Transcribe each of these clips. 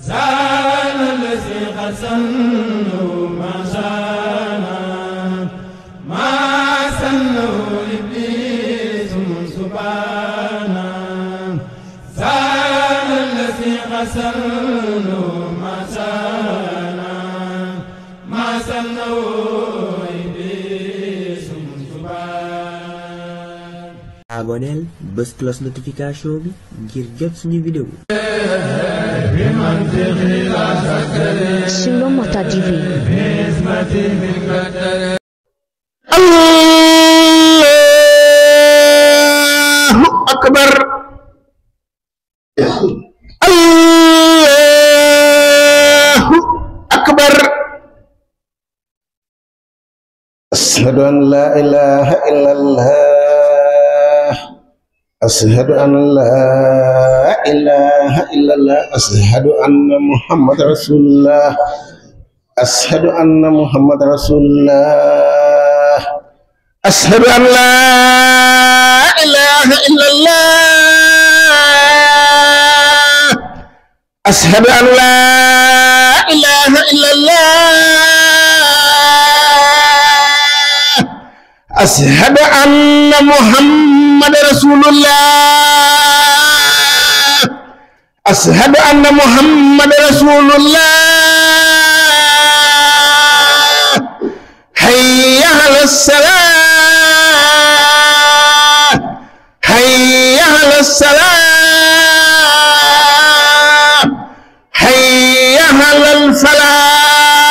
زال الذي خسنه ما شانا ما سنه إبليس سبحانا زال الذي خسنه ما شانا ما سنه إبليس سبحانا. abonneel bës cloche notification bi ngir jot suñu vidéo. Sur Mota TV. Allahu akbar. Allahu akbar. Ashhadu an la ilaha illallah. أشهد أن لا إله إلا الله أشهد أن محمد رسول الله أشهد أن محمد رسول الله أشهد أن لا إله إلا الله أشهد أن لا إله إلا الله أشهد أن محمد رسول الله أشهد أن محمد رسول الله حي على الصلاة حي على الصلاة حي على الفلاح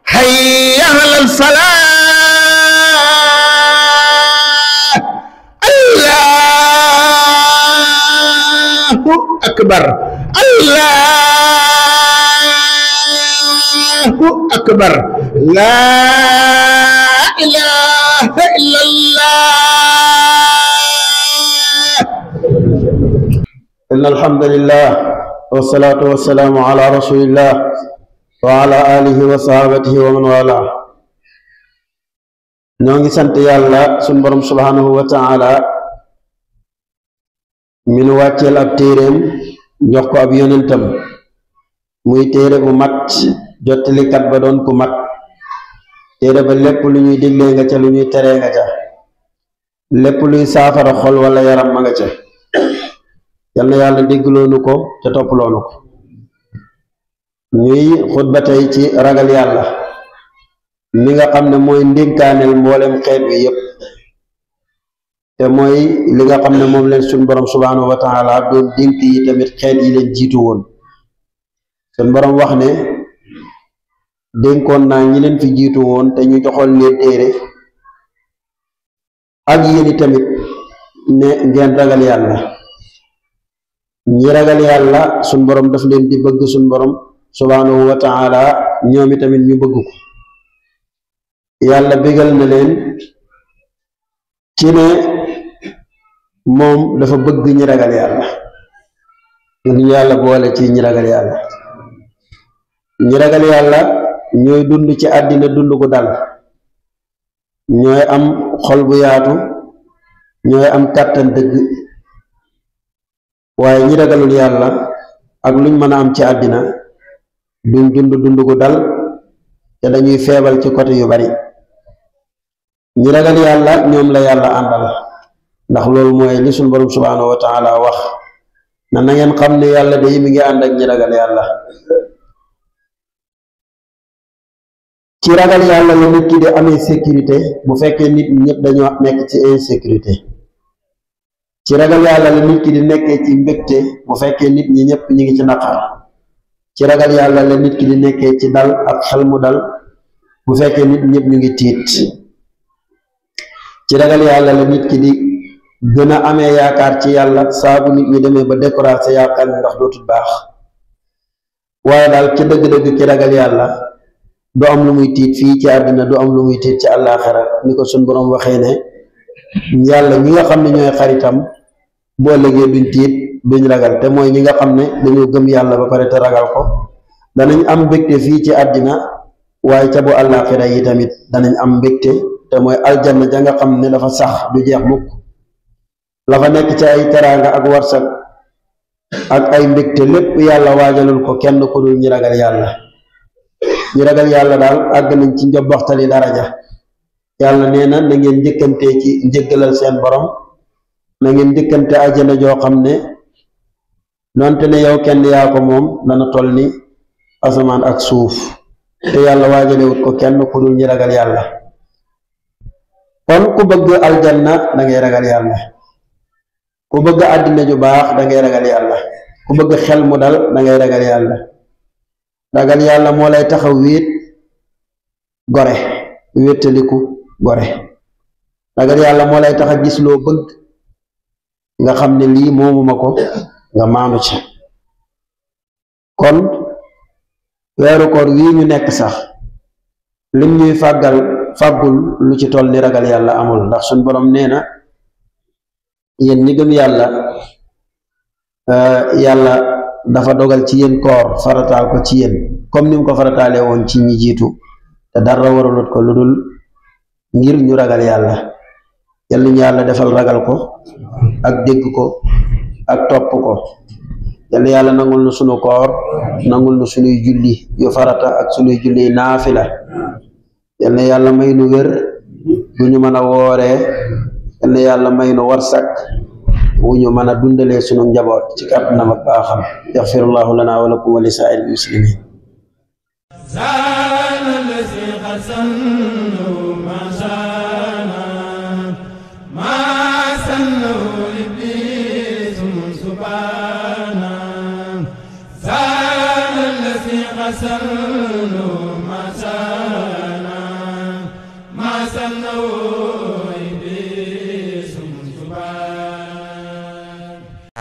حي على الفلاح. أكبر الله أكبر لا إله إلا الله. إن الحمد لله والصلاة والسلام على رسول الله وعلى آله وصحبه ومن والاه. نونغي سانت يالا سون بروم سبحانه وتعالى min wàcceel ab téeréem jox ko ab yonentam muy téere bu mat jottalikat ba doon ku mat téere ba lépp lu ñuy diglee nga ca lu ñuy teree nga ca lépp luy saafara xol wala yaram ma nga ca yal na yàlla déggloonu ko te topploonu ko. ñuy xutba tey ci ragal yàlla mi nga xam ne mooy ndénkaaneel mboolem xeet wi yépp te mooy li nga xam ne moom leen suñ borom subhanahu wa taala doon dénk yi tamit xeet yi leen jiitu woon. suñ borom wax ne dénkoon naa ñi leen fi jiitu woon te ñu joxoon leen téere ak yéen i tamit ne ngeen ragal yàlla. ñi ragal yàlla suñ borom daf leen di bëgg suñ borom subhanahu wa taala ñoom i tamit ñu bëgg ko. yàlla bégal na leen ci ne moom dafa bëgg ñi ragal yàlla. ñu yàlla boole ci ñi ragal yàlla. ñi ragal yàlla ñooy dund ci àddina dund gu dal, ñooy am xol bu yaatu, ñooy am kàttan dëgg. waaye ñi ragalul yàlla ak luñ mën a am ci àddina duñ dund gu dal te dañuy feebal ci côté yu bari. ñi ragal yàlla ñoom la yàlla àndal, ndax loolu mooy li suñ borom subhanahu wa taala wax na ngeen xam ne yàlla day mi ngi ànd ak ñi ragal yàlla. ci ragal yàlla la nit ki di amee sécurité bu fekkee nit ñëpp dañoo nekk ci insécurité. ci ragal yàlla la nit ki di nekkee ci mbégte bu fekkee nit ñi ñëpp ñi ngi ci naqar. ci ragal yàlla la nit ki di nekkee ci dal ak xel mu dal bu fekkee nit ñëpp ñu ngi tiit. ci ragal yàlla la nit ki di gën a amee yaakaar ci yàlla saa bu nit ñi demee ba découragé yaakaar ni ndax dootul baax. waaye daal ci dëgg-dëgg ci ragal yàlla du am lu muy tiit fii ci àddina, du am lu muy tiit ci àllaaxira, ni ko suñ boroom waxee ne yàlla ñi nga xam ne ñooy xaritam boo ëllëgee duñ tiit duñ ragal, te mooy ñi nga xam ne dañoo gëm yàlla ba pare te ragal ko. danañ am mbégte fii ci àddina, waaye ca bu àllaaxira yi tamit danañ am mbégte, te mooy aljanna ja nga xam ne dafa sax du jeex mukk. la fa nekk ci ay teraanga ak warsak ak ay mbégte lépp yàlla waajalul ko kenn ku dul ñi ragal yàlla. ñi ragal yàlla daal àgg nañ ci njobbaxtali daraja. yàlla nee na na ngeen njëkkante ci njëggalal seen borom, na ngeen njëkkante àjjana joo xam ne donte ne yow kenn yaa ko moom dana toll ni asamaan ak suuf, te yàlla waajalewut ko kenn ku dul ñi ragal yàlla. kon ku bëgg aljanna da ngay ragal yàlla, ku bëgg àddina ju baax da ngay ragal yàlla, ku bëgg xel mu dal da ngay ragal yàlla. ragal yàlla moo lay taxaw wéet gore, wéttaliku gore. ragal yàlla moo lay tax a gis loo bëgg nga xam ne lii moomuma ko nga maanu ci. kon weeru koor wii ñu nekk sax lim ñuy fàggul lu ci toll ni ragal yàlla amul, ndax suñ borom nee na yéen ñi gëm yàlla yàlla dafa dogal ci yéen koor, farataal ko ci yéen comme ni mu ko farataalee woon ci ñi jiitu, te dara waralut ko lu dul ngir ñu ragal yàlla. yàlla ñu yàlla defal ragal ko ak dégg ko ak topp ko. yàlla yàlla nangul nu sunu koor, nangul nu sunuy julli yu farata ak sunuy julli naafila. yàlla yàlla may nu wér bu ñu mën a wooree, yàlla yàlla may nu warsak wu ñu mën a dundalee sunu njaboot ci kàttanam ak baaxam. yaxfirullahu lana wa lakum wa li saa'iril muslimin.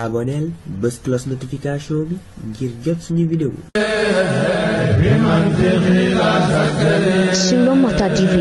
aboneel bës cloche notification bi ngir jot suñu vidéo. Sulomata TV.